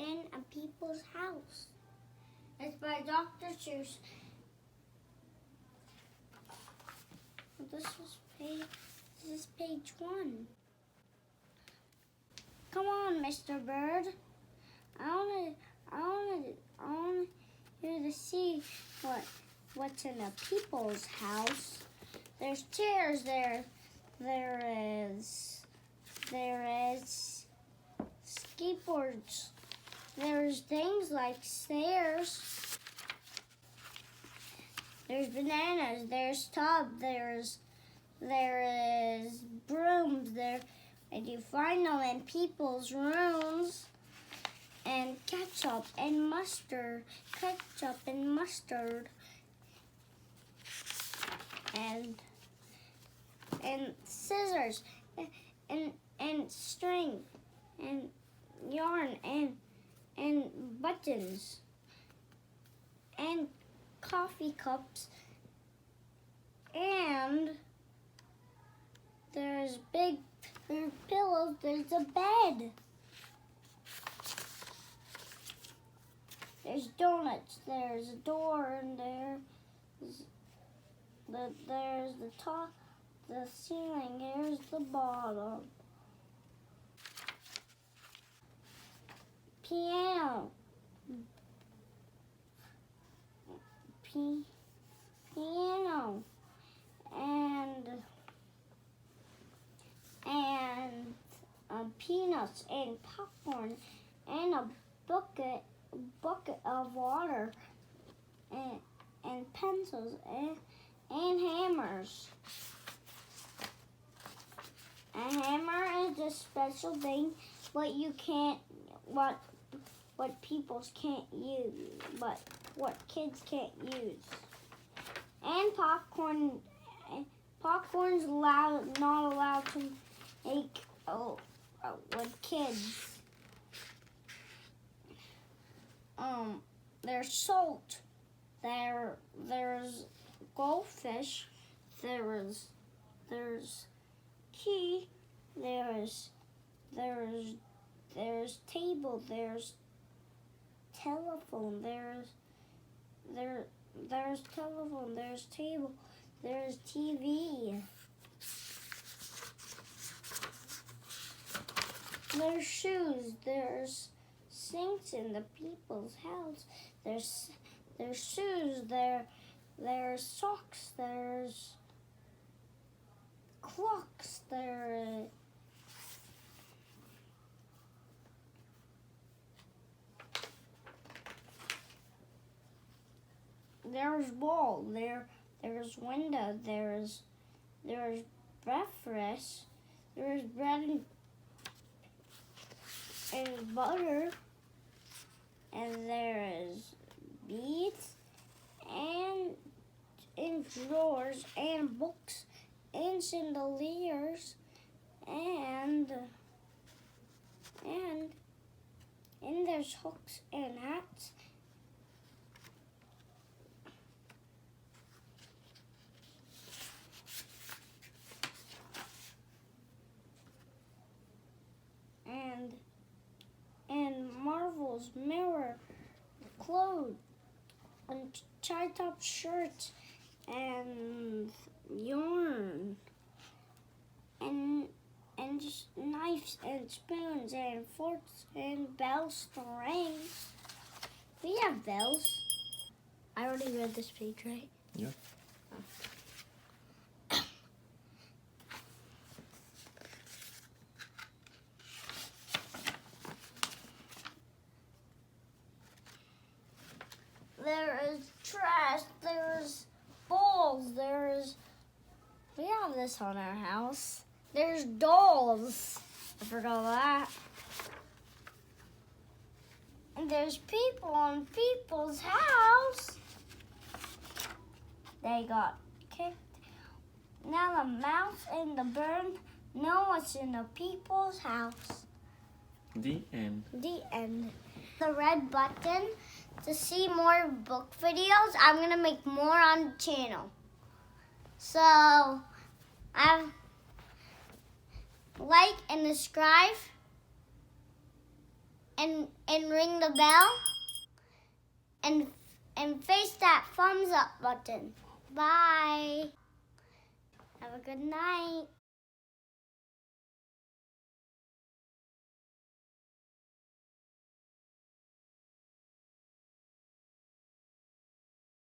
in a people's house. It's by Dr Seuss. This is page 1. Come on, Mr. Bird. I want you to see what's in a people's house. There's chairs there. There is skateboards. There's things like stairs. There's bananas. There's tub. There is brooms there, and you find them in people's rooms. And ketchup and mustard, and scissors, and string, and yarn, and buttons, and coffee cups, and there's pillows. There's a bed. There's donuts. There's a door, and there's the top, the ceiling. Here's the bottom. Piano. Piano. And peanuts and popcorn and a bucket of water and pencils and hammers. A hammer is a special thing what people can't use, but what kids can't use. And popcorn's not allowed to make with kids. There's salt. There's goldfish. There's key. There's table. There's telephone. There's telephone. There's table. There's TV. There's shoes. There's sinks in the people's house. There's shoes. There's socks. There's clocks. There's wall. There's window. There's breakfast. There's bread and butter. And there is beads and drawers and books and chandeliers and there's hooks and hats. And marbles, mirror, clothes, and tie-top shirts, and yarn, and just knives and spoons and forks and bells to ring. We have bells. I already read this page, right? Yeah. There is trash, there's balls, we have this on our house. There's dolls. I forgot that. And there's people in people's house. They got kicked. Now the mouse and the bird know what's in the people's house. The end. The end. The red button to see more book videos. I'm going to make more on the channel. So, like and subscribe and ring the bell and face that thumbs up button. Bye. Have a good night.